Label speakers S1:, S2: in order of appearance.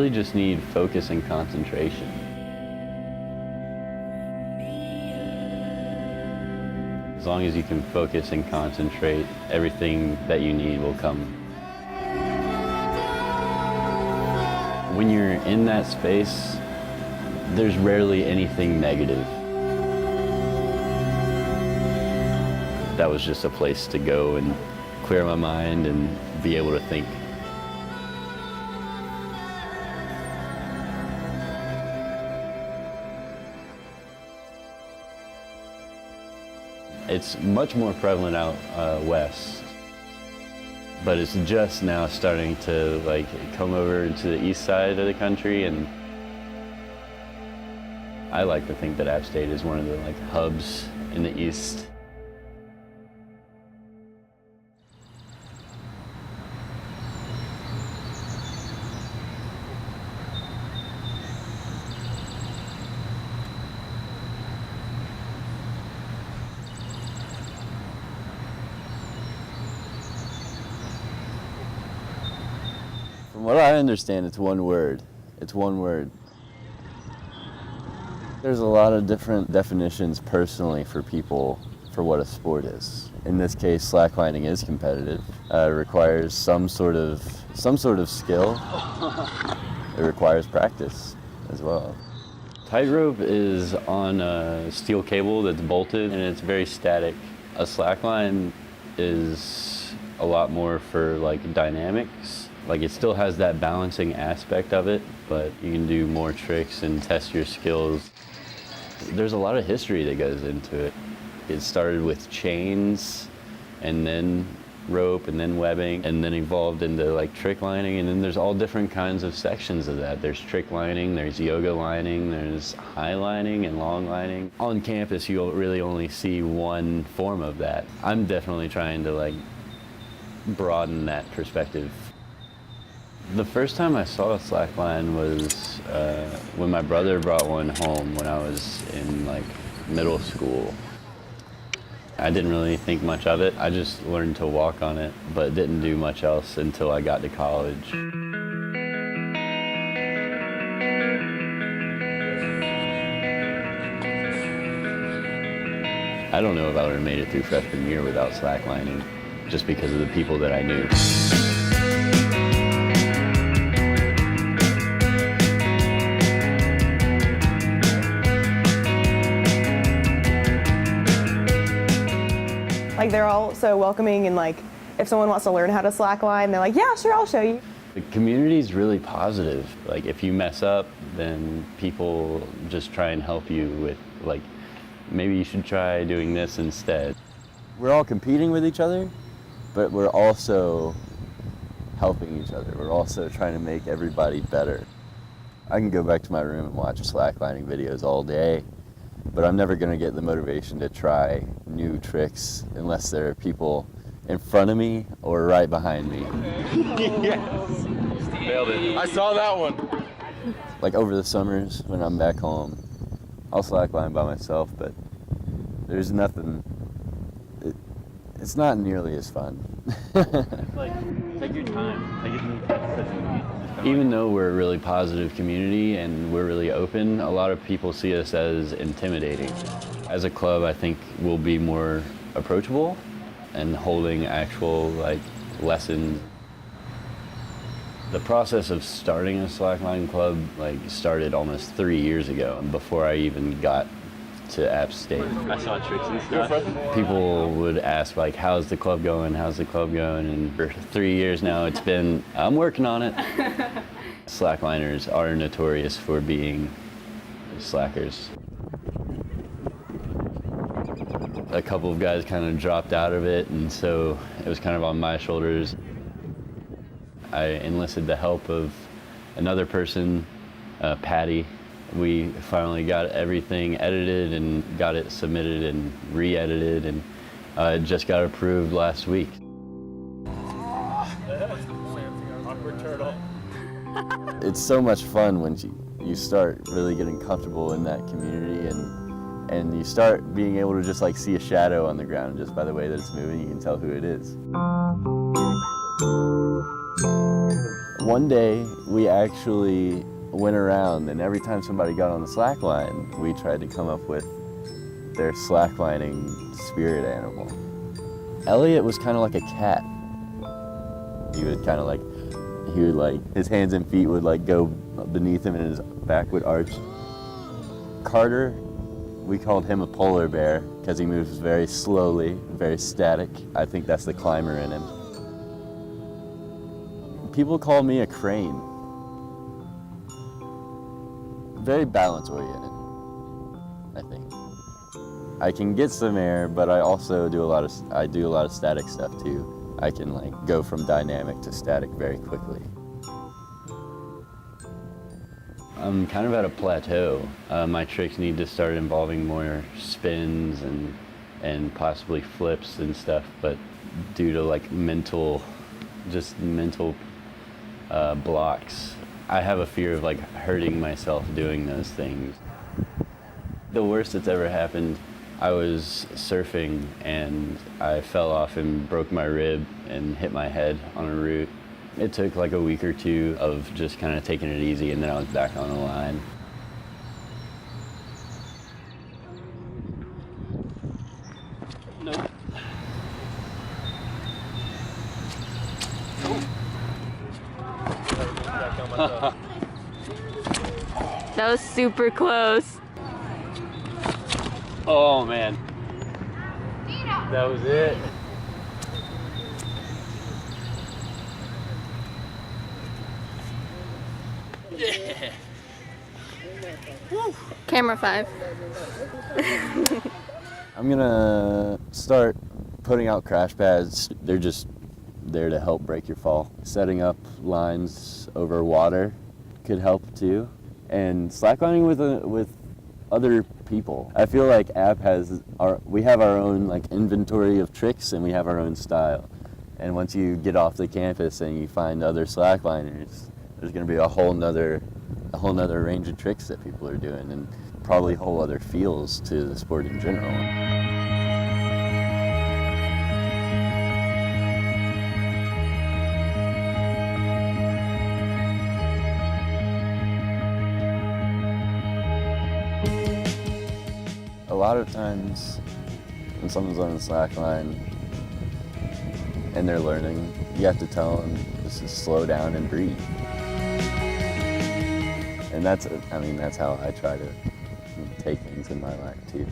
S1: really just need focus and concentration. As long as you can focus and concentrate, everything that you need will come. When you're in that space, there's rarely anything negative. That was just a place to go and clear my mind and be able to think. It's much more prevalent out west, but it's just now starting to come over to the east side of the country, and I like to think that App State is one of the hubs in the east. From what I understand, it's one word. It's one word. There's a lot of different definitions personally for people for what a sport is. In this case, slacklining is competitive. It requires some sort of skill. It requires practice as well. Tightrope is on a steel cable that's bolted and it's very static. A slackline is a lot more for dynamics. It still has that balancing aspect of it, but you can do more tricks and test your skills. There's a lot of history that goes into it. It started with chains, and then rope, and then webbing, and then evolved into trick lining, and then there's all different kinds of sections of that. There's trick lining, there's yoga lining, there's high lining and long lining. On campus, you'll really only see one form of that. I'm definitely trying to broaden that perspective. The first time I saw a slackline was when my brother brought one home when I was in middle school. I didn't really think much of it. I just learned to walk on it, but didn't do much else until I got to college. I don't know if I would have made it through freshman year without slacklining, just because of the people that I knew.
S2: They're all so welcoming, and if someone wants to learn how to slackline, they're yeah, sure, I'll show you.
S1: The community is really positive. If you mess up, then people just try and help you with maybe you should try doing this instead. We're all competing with each other, but we're also helping each other. We're also trying to make everybody better. I can go back to my room and watch slacklining videos all day, but I'm never going to get the motivation to try new tricks unless there are people in front of me or right behind me.
S3: Yes! Nailed it. I saw that one.
S1: Over the summers when I'm back home, I'll slackline by myself, but there's nothing, it's not nearly as fun. Take your time. Even though we're a really positive community and we're really open, a lot of people see us as intimidating. As a club, I think we'll be more approachable and holding actual lessons. The process of starting a slackline club started almost 3 years ago, before I even got to App State. I saw tricks and stuff. People would ask how's the club going, how's the club going? And for 3 years now it's been, I'm working on it. Slackliners are notorious for being slackers. A couple of guys kind of dropped out of it, and so it was kind of on my shoulders. I enlisted the help of another person, Patty. We finally got everything edited and got it submitted and re-edited, and it just got approved last week.
S3: Awkward turtle.
S1: It's so much fun when you start really getting comfortable in that community, and you start being able to just see a shadow on the ground just by the way that it's moving. You can tell who it is. One day we actually went around, and every time somebody got on the slack line, we tried to come up with their slacklining spirit animal. Elliot was kind of like a cat. He would kind of like, his hands and feet would like go beneath him and his back would arch. Carter, we called him a polar bear because he moves very slowly, very static. I think that's the climber in him. People call me a crane. Very balance oriented, I think. I can get some air, but I also do a lot of static stuff too. I can like go from dynamic to static very quickly. I'm kind of at a plateau. My tricks need to start involving more spins and possibly flips and stuff, but due to like mental blocks, I have a fear of like hurting myself doing those things. The worst that's ever happened, I was surfing and I fell off and broke my rib and hit my head on a root. It took like a week or two of just kind of taking it easy, and then I was back on the line. Nope.
S4: That was super close.
S3: Oh man. That was it. Yeah.
S4: Camera 5.
S1: I'm gonna start putting out crash pads. They're just there to help break your fall. Setting up lines over water could help too. And slacklining with other people. I feel like App we have our own like inventory of tricks and we have our own style. And once you get off the campus and you find other slackliners, there's gonna be a whole nother range of tricks that people are doing, and probably whole other feels to the sport in general. A lot of times when someone's on the slack line and they're learning, you have to tell them just to slow down and breathe. And that's how I try to take things in my life too.